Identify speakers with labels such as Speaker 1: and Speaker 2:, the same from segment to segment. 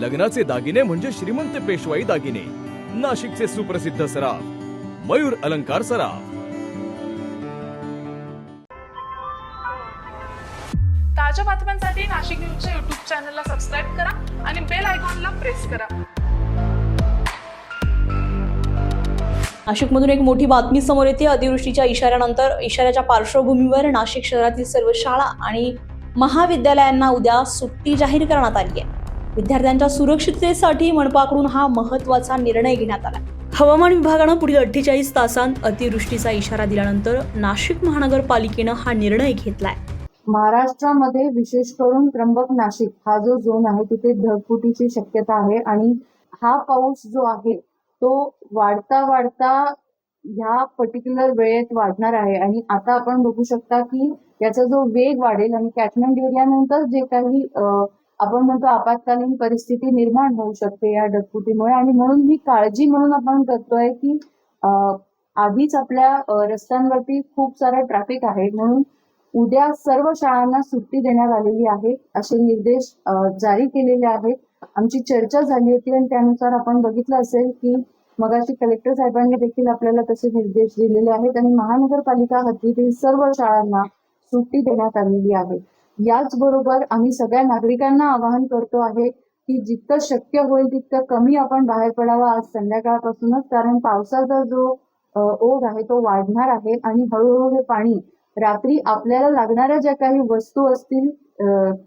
Speaker 1: लग्नाचे दागिने म्हणजे श्रीमंत पेशवाई दागिने. नाशिकचे सुप्रसिद्ध सराफ मयूर अलंकार सराफ.
Speaker 2: ताज्या बातम्यांसाठी नाशिक न्यूजच्या YouTube चॅनलला सबस्क्राईब करा आणि बेल आयकॉनला प्रेस करा.
Speaker 3: नाशिकमधून एक मोठी बातमी समोर येते. अतिवृष्टीच्या इशाऱ्याच्या पार्श्वभूमीवर नाशिक शहरातील सर्व शाळा आणि महाविद्यालयांना उद्या सुट्टी जाहीर करण्यात आली आहे. विद्यार्थ्यांच्या सुरक्षिततेसाठी मनपाकडून हा महत्त्वाचा निर्णय घेण्यात आला. हवामान विभागानं पुढील 48 तासांत अतिवृष्टीचा इशारा दिल्यानंतर नाशिक महानगरपालिकेनं हा निर्णय घेतलाय.
Speaker 4: महाराष्ट्रामध्ये विशेष करून त्र्यंबक नाशिक हा जो झोन आहे तिथे ढगफुटीची शक्यता आहे आणि हा पाऊस जो आहे तो वाढता ह्या पर्टिक्युलर वेळेत वाढणार आहे. आणि आता आपण बघू शकता की याचा जो वेग वाढेल आणि कॅचमेंट एरियानंतर जे काही आपण म्हणतो आपत्कालीन परिस्थिती निर्माण होऊ शकते या ढगफुटीमुळे. आणि म्हणून ही काळजी म्हणून आपण करतोय की आधीच आपल्या रस्त्यांवरती खूप सारा ट्रॅफिक आहे, म्हणून उद्या सर्व शाळांना सुट्टी देण्यात आलेली आहे असे निर्देश जारी केलेले आहेत. आमची चर्चा झाली होती आणि त्यानुसार आपण बघितलं असेल की मगाशी कलेक्टर साहेबांनी देखील आपल्याला तसे निर्देश दिलेले आहेत आणि महानगरपालिका हद्दीतील सर्व शाळांना सुट्टी देण्यात आलेली आहे. याचबरोबर आम्ही सगळ्या नागरिकांना आवाहन करतो आहे की जितकं शक्य होईल तितकं कमी आपण बाहेर पडावं आज संध्याकाळपासूनच, कारण पावसाचा जो ओघ आहे तो वाढणार आहे आणि हळूहळू हे पाणी रात्री आपल्याला लागणाऱ्या ज्या काही वस्तू असतील,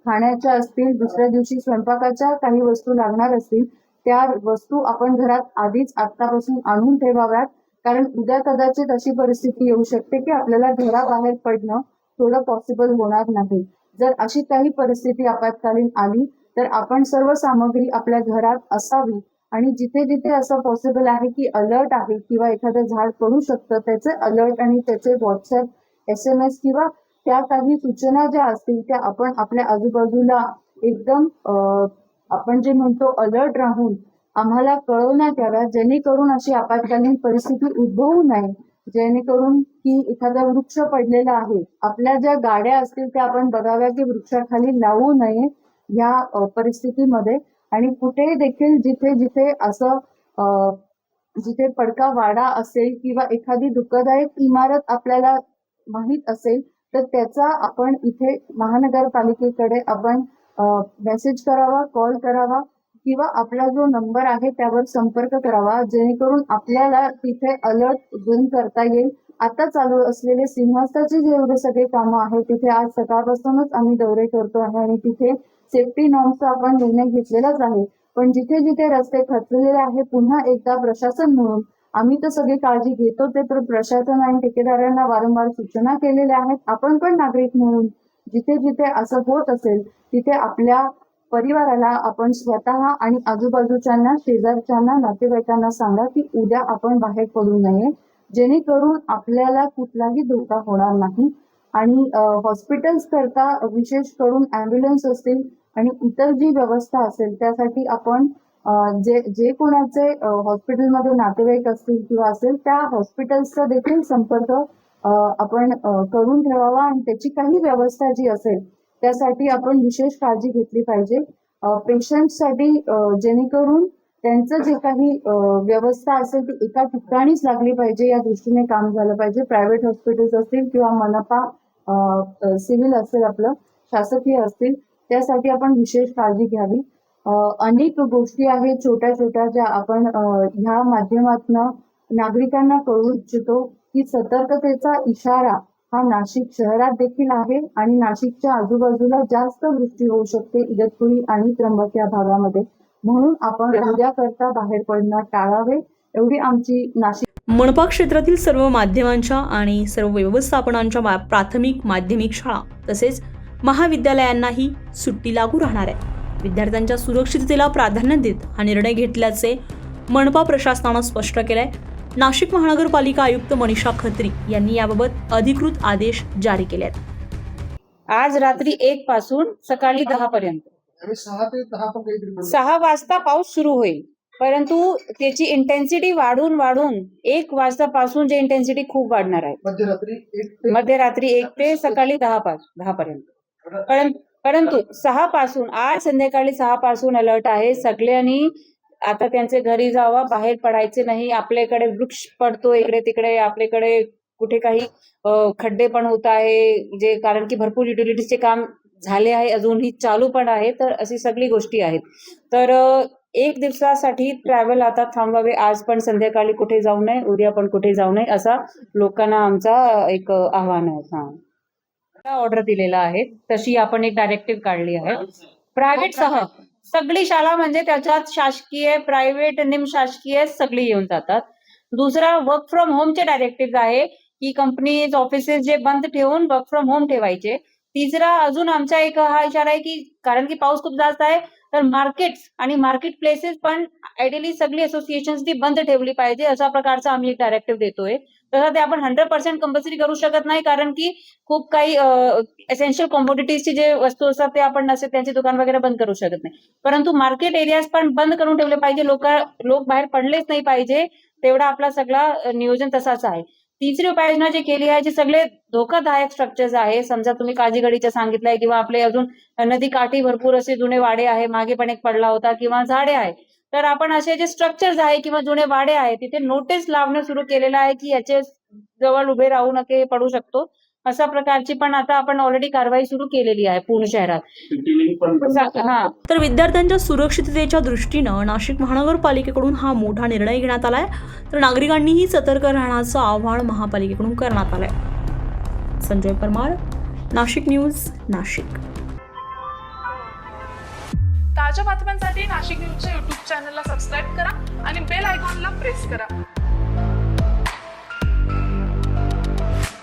Speaker 4: खाण्याच्या असतील, दुसऱ्या दिवशी स्वयंपाकाच्या काही वस्तू लागणार असतील त्या वस्तू आपण घरात आधीच आतापासून आणून ठेवाव्यात, कारण उद्या कदाचित अशी परिस्थिती येऊ शकते की आपल्याला घराबाहेर पडणं थोडं पॉसिबल होणार नाही. जर अशी काही परिस्थिती आपत्कालीन आली तर आपण सर्व सामग्री आपल्या घरात असावी आणि जिथे जिथे असं पॉसिबल आहे की अलर्ट आहे किंवा एखादं झाड पडू शकतं त्याचे अलर्ट आणि त्याचे व्हॉट्सअप, SMS किंवा त्या काही सूचना ज्या असतील त्या आपण आपल्या आजूबाजूला एकदम आपण जे म्हणतो अलर्ट राहून आम्हाला कळवण्यात याव्या, जेणेकरून अशी आपत्कालीन परिस्थिती उद्भवू नये. जेणेकरून की एखादा वृक्ष पडलेला आहे, आपल्या ज्या गाड्या असतील त्या आपण बघाव्या की वृक्षाखाली लावू नये या परिस्थितीमध्ये. आणि कुठे देखील जिथे जिथे असं जिथे पडका वाडा असेल किंवा एखादी धोकादायक इमारत आपल्याला माहित असेल तर त्याचा आपण इथे महानगरपालिकेकडे आपण मेसेज करावा, कॉल करावा किंवा आपला जो नंबर आहे त्यावर संपर्क करावा, जेणेकरून आपल्याला तिथे अलर्ट झोन करता येईल. आता चालू असलेले सिंहस्थाचे जे एवढे सगळे कामं आहेत तिथे आज सकाळपासूनच आम्ही दौरे करतो आहे आणि तिथे सेफ्टी नॉर्मचा आपण निर्णय घेतलेलाच आहे. पण जिथे जिथे रस्ते खचलेले आहे पुन्हा एकदा प्रशासन म्हणून आम्ही तर सगळी काळजी घेतो ते, तर प्रशासन आणि ठेकेदारांना वारंवार सूचना केलेल्या आहेत. आपण पण नागरिक म्हणून जिथे जिथे असं होत असेल तिथे आपल्या परिवाराला आपण स्वतः आणि आजूबाजूच्यांना, शेजारच्यांना, नातेवाईकांना सांगा की उद्या आपण बाहेर पडू नये, जेणेकरून आपल्याला कुठलाही धोका होणार नाही. आणि हॉस्पिटल्स करता विशेष करून ॲम्ब्युलन्स असतील आणि इतर जी व्यवस्था असेल त्यासाठी आपण जे कोणाचे हॉस्पिटलमध्ये नातेवाईक असतील किंवा असेल त्या हॉस्पिटल्सचा देखील संपर्क आपण करून ठेवावा आणि त्याची काही व्यवस्था जी असेल त्यासाठी आपण विशेष काळजी घेतली पाहिजे पेशंटसाठी, जेणेकरून त्यांचं जे काही व्यवस्था असेल ती एका ठिकाणीच लागली पाहिजे या दृष्टीने काम झालं पाहिजे. प्रायव्हेट हॉस्पिटल्स असतील किंवा मनपा सिव्हिल असेल आपलं शासकीय असतील त्यासाठी आपण विशेष काळजी घ्यावी. अनेक गोष्टी आहेत छोट्या छोट्या ज्या आपण ह्या माध्यमातून नागरिकांना कळवू इच्छितो की सतर्कतेचा इशारा हा नाशिक शहरात देखील आहे आणि नाशिकच्या आजूबाजूला जास्त वृष्टी होऊ शकते इगतपुरी आणि त्र्यंबक या भागामध्ये, म्हणून आपण उद्या करता बाहेर पडणं टाळावे एवढी आमची नाशिक
Speaker 3: मनपा क्षेत्रातील सर्व माध्यमांच्या आणि सर्व व्यवस्थापनांच्या प्राथमिक, माध्यमिक शाळा तसेच महाविद्यालयांनाही सुट्टी लागू राहणार आहे. विद्यार्थ्यांच्या सुरक्षिततेला प्राधान्य देत हा निर्णय घेतल्याचे मनपा प्रशासनानं स्पष्ट केलंय. नाशिक महानगरपालिका आयुक्त मनीषा खत्री यांनी याबाबत अधिकृत आदेश जारी केले आहेत.
Speaker 5: आज रात्री 1 पासून सकाळी 10 पर्यंत 6 वाजता पाऊस सुरू होईल, परंतु त्याची इंटेन्सिटी वाढून 1 वाजतापासून जे इंटेन्सिटी खूप वाढणार आहे मध्यरात्री 1 ते सकाळी 10 पर्यंत. परंतु 6 पासून आज संध्याकाळी 6 पासून अलर्ट आहे. सगळ्यांनी आता त्यांचे घरी जावा, बाहेर पडायचे नाही. आपल्याकडे वृक्ष पडतो इकडे तिकडे, आपल्याकडे कुठे काही खड्डे पण होत आहे, जे कारण की भरपूर युटिलिटीजचे काम झाले आहे, अजूनही चालू पण आहे. तर अशी सगळी गोष्टी आहेत. तर 1 दिवसासाठी ट्रॅव्हल आता थांबवावे. आज पण संध्याकाळी कुठे जाऊ नये, उद्या पण कुठे जाऊ नये, असा लोकांना आमचा एक आव्हान आहे. ऑर्डर दिलेला आहे, तशी आपण एक डायरेक्टिव्ह काढली आहे. प्रायव्हेट सह सगळी शाळा म्हणजे त्याच्यात शासकीय, प्रायव्हेट, निमशासकीय सगळी येऊन जातात. दुसरा वर्क फ्रॉम होमचे डायरेक्टिव्ह आहे की कंपनीज, ऑफिसेस जे बंद ठेवून वर्क फ्रॉम होम ठेवायचे. तिसरा अजून आमचा एक हा इशारा आहे की कारण की पाऊस खूप जास्त आहे, तर मार्केट्स आणि मार्केट प्लेसेस पण आयडियली सगळी असोसिएशन्सनी बंद ठेवली पाहिजे, अशा प्रकारचा आम्ही एक डायरेक्टिव्ह देतोय. तसं ते आपण 100% कंपल्सरी करू शकत नाही, कारण की खूप काही एसेन्शियल कॉमोडिटीजची जे वस्तू असतात ते आपण नसेल त्यांची दुकान वगैरे बंद करू शकत नाही. परंतु मार्केट एरियाज पण बंद करून ठेवले पाहिजे. लोक बाहेर पडलेच नाही पाहिजे, तेवढा आपला सगळा नियोजन तसाच आहे. तिसरी उपाययोजना जी केली आहे, जे सगळे धोकादायक स्ट्रक्चर्स आहे, समजा तुम्ही काजीगडीचं सांगितलंय किंवा आपले अजून नदी काठी भरपूर असे जुने वाडे आहे, मागे पण एक पडला होता, किंवा झाडे आहे, तर आपण असे जे स्ट्रक्चर्स आहे किंवा जुने वाडे आहे तिथे नोटीस लावणं सुरू केलेलं आहे की याचे जवळ उभे राहू नये, पडू शकतो, अशा प्रकारची पण आता आपण ऑलरेडी कारवाई सुरू केलेली आहे पूर्ण शहरात. हा,
Speaker 3: तर विद्यार्थ्यांच्या सुरक्षिततेच्या दृष्टीनं नाशिक महानगरपालिकेकडून हा मोठा निर्णय घेण्यात आलाय. तर नागरिकांनीही सतर्क राहण्याचं आवाहन महापालिकेकडून करण्यात आलंय. संजय परमार, नाशिक न्यूज, नाशिक.
Speaker 2: ताज्या बातम्यांसाठी नाशिक न्यूजच्या YouTube चॅनलला सबस्क्राईब करा आणि बेल आयकॉनला प्रेस करा.